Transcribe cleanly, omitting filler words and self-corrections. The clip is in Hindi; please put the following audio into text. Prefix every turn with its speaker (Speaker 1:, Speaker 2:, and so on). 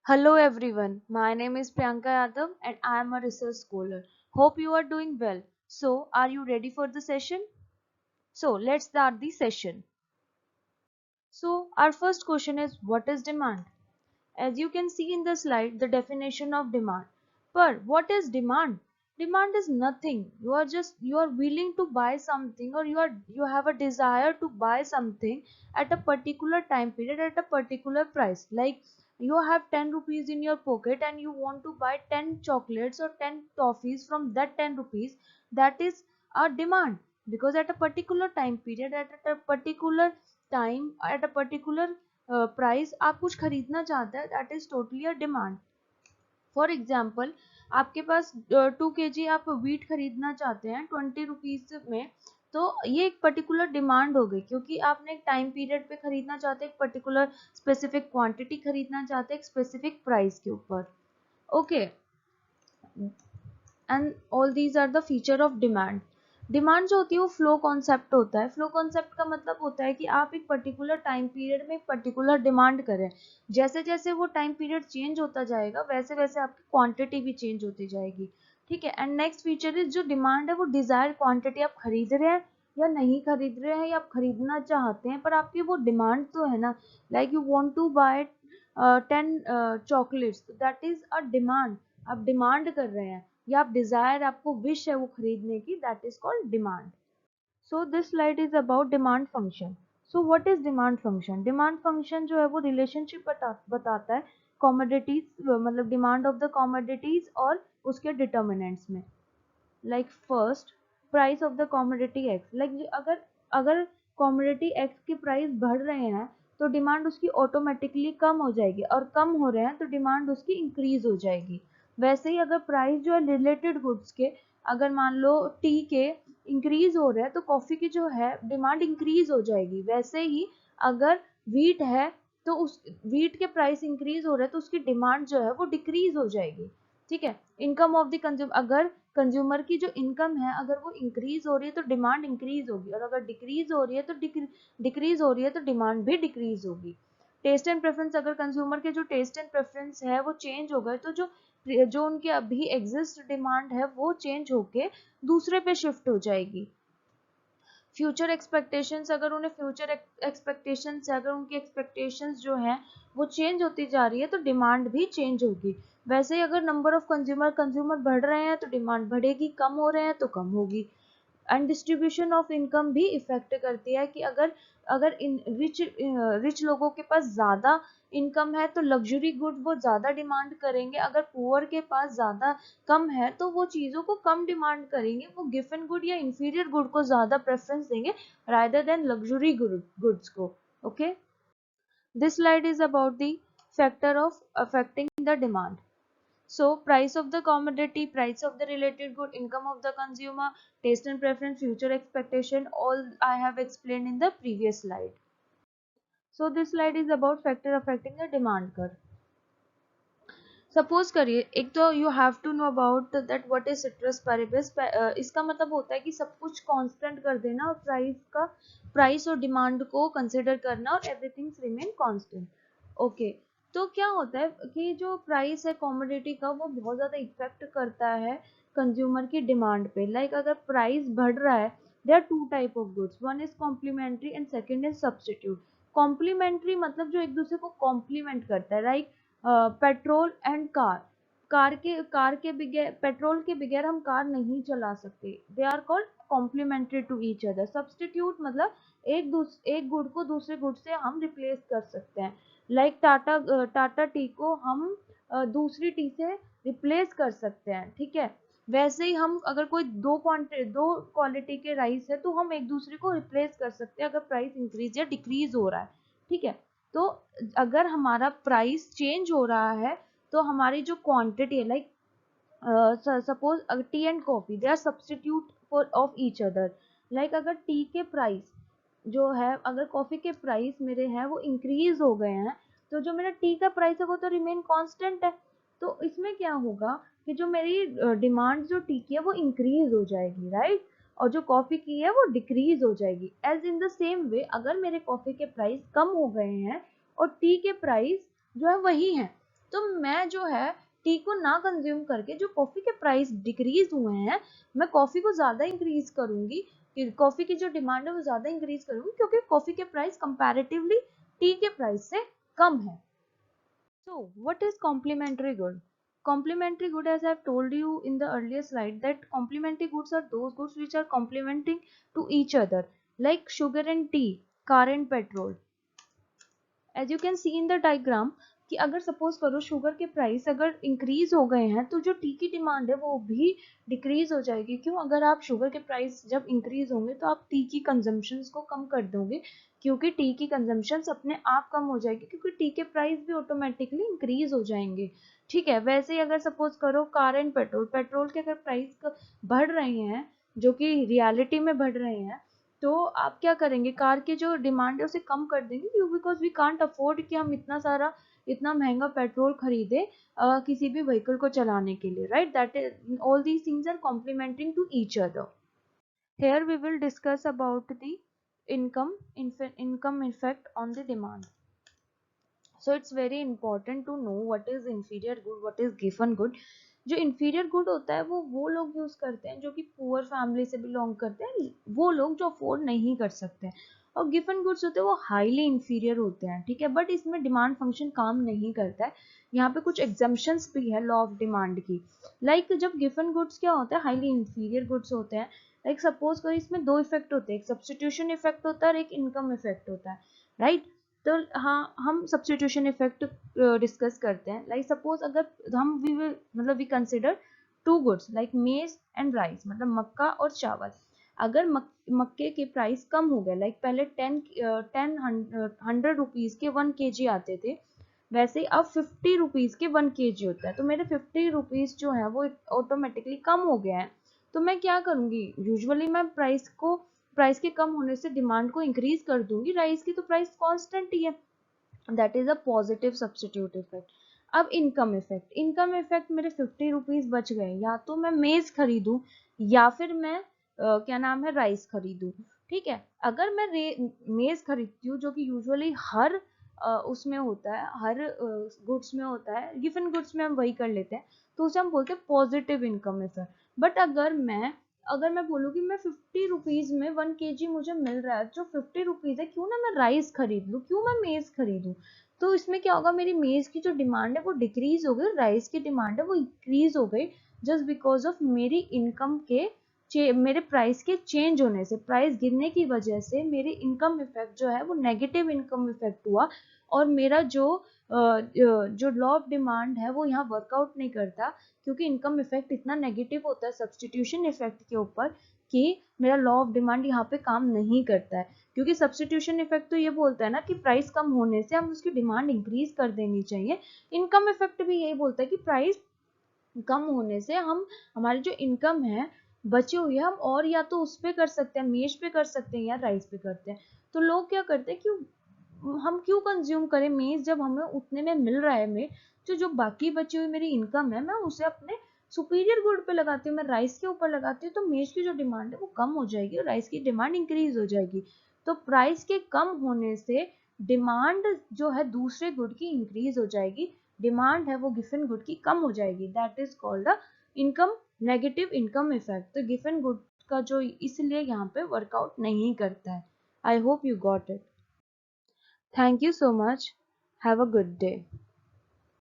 Speaker 1: Hello everyone, my name is Priyanka Yadav and I am a research scholar. Hope you are doing well. So, are you ready for the session? So, let's start the session. So, our first question is what is demand? As you can see in the slide, the definition of demand. But what is demand? Demand is nothing. You are willing to buy something, or you have a desire to buy something at a particular time period at a particular price. Like you have 10 rupees in your pocket and you want to buy 10 chocolates or 10 toffees from that 10 rupees. That is a demand, because at a particular time period, at a particular time, at a particular price आप कुछ खरीदना चाहते हैं, that is totally a demand. For example, आपके पास 2 kg आप वीट खरीदना चाहते हैं 20 रुपीज में, तो ये एक पर्टिकुलर डिमांड हो गई, क्योंकि आपने एक टाइम पीरियड पे खरीदना चाहते हैं, एक पर्टिकुलर स्पेसिफिक क्वांटिटी खरीदना चाहते हैं एक स्पेसिफिक प्राइस के ऊपर. Okay, and all these are the feature of demand. Demand जो होती है वो फ्लो कॉन्सेप्ट होता है. फ्लो कॉन्सेप्ट का मतलब होता है कि आप एक पर्टिकुलर टाइम पीरियड में एक पर्टिकुलर डिमांड करें. जैसे जैसे वो टाइम पीरियड चेंज होता जाएगा वैसे वैसे आपकी क्वांटिटी भी चेंज होती जाएगी. ठीक है. एंड नेक्स्ट फीचर इज, जो डिमांड है वो डिजायर्ड क्वांटिटी, आप खरीद रहे हैं या नहीं खरीद रहे हैं, या आप खरीदना चाहते हैं पर आपकी वो डिमांड तो है ना. Like you want to buy 10 chocolates, that is a demand. आप डिमांड कर रहे हैं, या आप डिजायर, आपको विश है वो खरीदने की, that is called demand. So this slide is about demand function. So what is demand function? Demand function जो है वो रिलेशनशिप बताता है कॉमोडिटीज, मतलब डिमांड ऑफ द कॉमोडिटीज और उसके डिटर्मिनेंट्स में. Like first, price of the commodity x. Like अगर अगर कॉमोडिटी एक्स के प्राइस बढ़ रहे हैं तो डिमांड उसकी ऑटोमेटिकली कम हो जाएगी, और कम हो रहे हैं तो डिमांड उसकी इंक्रीज हो जाएगी. वैसे ही अगर प्राइस जो है रिलेटेड गुड्स के, अगर मान लो टी के इंक्रीज हो रहे हैं तो कॉफी की जो है डिमांड इंक्रीज हो जाएगी. वैसे ही अगर वीट है तो उस वीट के प्राइस इंक्रीज हो रहे हैं तो उसकी डिमांड जो है वो डिक्रीज हो जाएगी. ठीक है. इनकम ऑफ द कंज्यूमर, अगर कंज्यूमर की जो इनकम है अगर वो इंक्रीज हो रही है तो डिमांड इंक्रीज होगी, और अगर डिक्रीज हो रही है तो डिक्रीज हो रही है तो डिमांड भी डिक्रीज होगी. टेस्ट एंड प्रेफरेंस, अगर कंज्यूमर के जो टेस्ट एंड प्रेफरेंस है वो चेंज हो गए तो जो जो उनकी अभी एग्जिस्ट डिमांड है वो चेंज होके दूसरे पे शिफ्ट हो जाएगी. फ्यूचर एक्सपेक्टेशंस, अगर उन्हें फ्यूचर एक्सपेक्टेशंस है, अगर उनकी एक्सपेक्टेशंस जो हैं वो चेंज होती जा रही है तो डिमांड भी चेंज होगी. वैसे ही अगर नंबर ऑफ कंज्यूमर बढ़ रहे हैं तो डिमांड बढ़ेगी, कम हो रहे हैं तो कम होगी. एंड डिस्ट्रीब्यूशन ऑफ इनकम भी इफेक्ट करती है, कि अगर अगर इन रिच लोगों के पास ज़्यादा इनकम है तो लग्जरी गुड वो ज़्यादा डिमांड करेंगे, अगर पुअर के पास ज़्यादा कम है तो वो चीज़ों को कम डिमांड करेंगे, वो गिवन गुड या इंफीरियर गुड को ज़्यादा प्रेफरेंस देंगे रादर देन लग्जरी गुड्स को. Okay. This slide is about the factor of affecting the demand. So price of the commodity, price of the related good, income of the consumer, taste and preference, future expectation, all I have explained in the previous slide. So this slide is about factor affecting the demand curve. Suppose करिए, एक तो you have to know about that what is ceteris paribus. इसका मतलब होता है कि सब कुछ कांस्टेंट कर देना और प्राइस और डिमांड को कंसिडर करना और एवरीथिंग रिमेन कांस्टेंट. ओके. तो क्या होता है कि जो प्राइस है कॉमोडिटी का वो बहुत ज़्यादा इफेक्ट करता है कंज्यूमर की डिमांड पे. लाइक अगर प्राइस बढ़ रहा है, there are two type of goods, one is complementary and second is substitute. Complementary मतलब जो एक दूसरे को कॉम्प्लीमेंट करता है. लाइक पेट्रोल एंड कार के बगैर, पेट्रोल के बगैर हम कार नहीं चला सकते. They are called complementary to each other. Substitute मतलब एक गुड को दूसरे गुड से हम रिप्लेस कर सकते हैं. लाइक टाटा टी को हम दूसरी टी से रिप्लेस कर सकते हैं. ठीक है. वैसे ही हम अगर कोई दो क्वालिटी के राइस है तो हम एक दूसरे को रिप्लेस कर सकते हैं अगर प्राइस इंक्रीज या डिक्रीज हो रहा है. ठीक है. तो अगर हमारा प्राइस चेंज हो रहा है तो हमारी जो क्वांटिटी है, like suppose tea and coffee, they are substitute for of each other. Like अगर टी के प्राइस जो है, अगर कॉफी के प्राइस मेरे हैं वो इंक्रीज हो गए हैं तो जो मेरा टी का प्राइस है वो तो रिमेन कांस्टेंट है. तो इसमें क्या होगा कि जो मेरी डिमांड जो टी की है वो इंक्रीज हो जाएगी, राइट. और जो कॉफी की है वो डिक्रीज हो जाएगी. As in the same way, अगर मेरे कॉफी के प्राइस कम हो गए हैं और टी के प्राइस जो है वही हैं, तो मैं जो है टी को ना कंज्यूम करके जो कॉफी के प्राइस डिक्रीज हुए हैं, मैं कॉफी को ज्यादा इंक्रीज करूंगी, कॉफी की जो डिमांड है वो ज्यादा इंक्रीज करूंगी, क्योंकि कॉफी के प्राइस कंपैरेटिवली टी के प्राइस से कम है। So, what is complementary good? Complementary good, as I have told you in the earlier slide, that complementary goods are those goods which are complementing to each other, like sugar and tea, car and petrol. As you can see in the diagram, कि अगर सपोज करो शुगर के प्राइस अगर इंक्रीज हो गए हैं तो जो टी की डिमांड है वो भी डिक्रीज हो जाएगी। क्यों? अगर आप शुगर के प्राइस जब इंक्रीज होंगे तो आप टी की कंजम्पशन को कम कर दोगे, क्योंकि टी की कंजम्पशन अपने आप कम हो जाएगी, क्योंकि टी के प्राइस भी ऑटोमेटिकली इंक्रीज हो जाएंगे। ठीक है, वैसे ही अगर सपोज करो कार एंड पेट्रोल, पेट्रोल के अगर प्राइस बढ़ रहे हैं, जो कि रियलिटी में बढ़ रहे हैं, तो आप क्या करेंगे, कार की जो डिमांड है उसे कम कर देंगे, क्यों? बिकॉज वी कांट अफोर्ड कि हम इतना महंगा पेट्रोल खरीदे किसी भी व्हीकल को चलाने के लिए, right? That is all these things are complementing to each other. Here we will discuss about the income effect on the demand. So it's very important to know what is inferior good, what is given good. जो inferior good होता है वो लोग यूज करते हैं जो कि पुअर फैमिली से बिलोंग करते हैं, वो लोग जो अफोर्ड नहीं कर सकते हैं। और गिफन गुड्स होते हैं वो हाईली इंफीरियर होते हैं, ठीक है, बट इसमें डिमांड फंक्शन काम नहीं करता है। यहाँ पे कुछ एग्जाम्पशंस भी है लॉ ऑफ डिमांड की। लाइक जब गिफन गुड्स क्या होता है, हाईली इंफीरियर गुड्स होते हैं। लाइक सपोज करो इसमें दो इफेक्ट होते हैं, एक सब्सटीट्यूशन इफेक्ट होता है और एक इनकम इफेक्ट होता है, राइट? तो हाँ, हम सब्सटीट्यूशन इफेक्ट डिस्कस करते हैं। लाइक सपोज अगर हम वी विल मतलब we consider two goods like maize and rice, मतलब मक्का और चावल। अगर मक्के के प्राइस कम हो गए, लाइक पहले 100 रुपीज के 1 kg आते थे, वैसे ही अब 50 रुपीज के 1 kg होता है। तो मेरे 50 रुपीज जो है वो ऑटोमेटिकली कम हो गया है। तो मैं क्या करूंगी, यूजुअली मैं प्राइस के कम होने से डिमांड को इंक्रीज कर दूंगी, राइस की तो प्राइस कांस्टेंट ही है। That is a positive substitute effect. अब इनकम इफेक्ट मेरे 50 रुपीज बच गए, या तो मैं मेज खरीदूं या फिर मैं क्या नाम है, राइस खरीदूं। ठीक है, अगर मैं मेज खरीदती हूँ जो कि यूजुअली हर उसमें होता है, हर गुड्स में होता है, गिवन गुड्स में हम वही कर लेते हैं, तो उसे हम बोलते हैं पॉजिटिव इनकम इफेक्ट। बट अगर मैं बोलूँ कि मैं 50 रुपीज में 1 kg मुझे मिल रहा है, जो 50 रुपीज है, क्यों ना मैं राइस खरीद लूँ, क्यों मैं मेज खरीदूं। तो इसमें क्या होगा, मेरी मेज की जो डिमांड है वो डिक्रीज हो गई, राइस की डिमांड है वो इंक्रीज हो गई, जस्ट बिकॉज ऑफ मेरी इनकम के मेरे प्राइस के चेंज होने से, प्राइस गिरने की वजह से मेरे इनकम इफेक्ट जो है वो नेगेटिव इनकम इफेक्ट हुआ। और मेरा जो लॉ ऑफ डिमांड है वो यहाँ वर्कआउट नहीं करता, क्योंकि इनकम इफेक्ट इतना नेगेटिव होता है सब्सटीट्यूशन इफेक्ट के ऊपर कि मेरा लॉ ऑफ डिमांड यहाँ पे काम नहीं करता है। क्योंकि सब्सटीट्यूशन इफेक्ट तो ये बोलता है ना कि प्राइस कम होने से हम उसकी डिमांड इंक्रीज कर देनी चाहिए। इनकम इफेक्ट भी यही बोलता है कि प्राइस कम होने से हमारी जो इनकम है बची हुई है, हम और या तो उस पे कर सकते हैं, मेज पे कर सकते हैं, या राइस पे करते हैं। तो लोग क्या करते हैं, हम क्यों कंज्यूम करें मेज जब हमें उतने में मिल रहा है मेज, जो बाकी बची हुई मेरी इनकम है मैं उसे अपने सुपीरियर गुड पे लगाती हूँ, मैं राइस के ऊपर लगाती हूँ, तो मेज की जो डिमांड है वो कम हो जाएगी और राइस की डिमांड इंक्रीज हो जाएगी। तो प्राइस के कम होने से डिमांड जो है दूसरे गुड की इंक्रीज हो जाएगी, डिमांड है वो गिवन गुड की कम हो जाएगी। That is called a income negative income effect. तो गिवन गुड का जो इसलिए यहाँ पे वर्कआउट नहीं करता है। I hope you got it. Thank you so much. Have a good day.